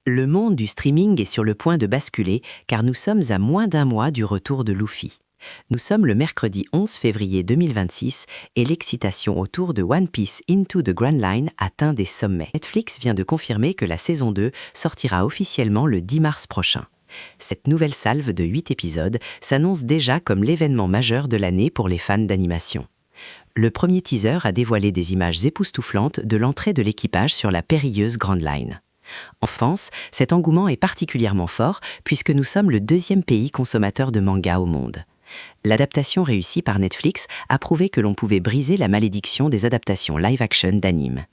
Le monde du streaming est sur le point de basculer car nous sommes à moins d'un mois du retour de Luffy. Nous sommes le mercredi 11 février 2026 et l'excitation autour de One Piece Into the Grand Line atteint des sommets. Netflix vient de confirmer que la saison 2 sortira officiellement le 10 mars prochain. Cette nouvelle salve de 8 épisodes s'annonce déjà comme l'événement majeur de l'année pour les fans d'animation. Le premier teaser a dévoilé des images époustouflantes de l'entrée de l'équipage sur la périlleuse Grand Line. En France, cet engouement est particulièrement fort puisque nous sommes le deuxième pays consommateur de manga au monde. L'adaptation réussie par Netflix a prouvé que l'on pouvait briser la malédiction des adaptations live-action d'anime.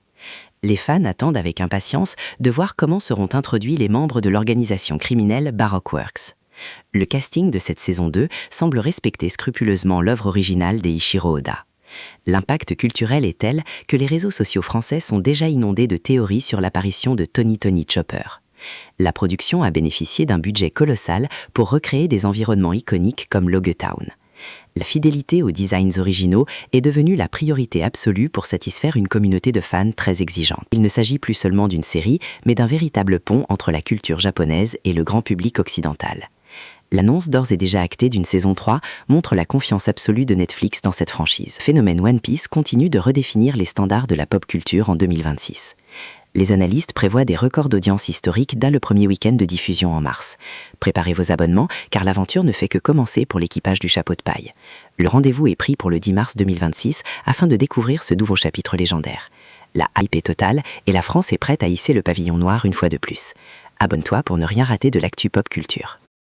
Les fans attendent avec impatience de voir comment seront introduits les membres de l'organisation criminelle Baroque Works. Le casting de cette saison 2 semble respecter scrupuleusement l'œuvre originale d'Eiichiro Oda. L'impact culturel est tel que les réseaux sociaux français sont déjà inondés de théories sur l'apparition de Tony Chopper. La production a bénéficié d'un budget colossal pour recréer des environnements iconiques comme Logetown. La fidélité aux designs originaux est devenue la priorité absolue pour satisfaire une communauté de fans très exigeante. Il ne s'agit plus seulement d'une série, mais d'un véritable pont entre la culture japonaise et le grand public occidental. L'annonce d'ores et déjà actée d'une saison 3 montre la confiance absolue de Netflix dans cette franchise. Le phénomène One Piece continue de redéfinir les standards de la pop culture en 2026. Les analystes prévoient des records d'audience historiques dès le premier week-end de diffusion en mars. Préparez vos abonnements, car l'aventure ne fait que commencer pour l'équipage du chapeau de paille. Le rendez-vous est pris pour le 10 mars 2026 afin de découvrir ce nouveau chapitre légendaire. La hype est totale et la France est prête à hisser le pavillon noir une fois de plus. Abonne-toi pour ne rien rater de l'actu pop culture.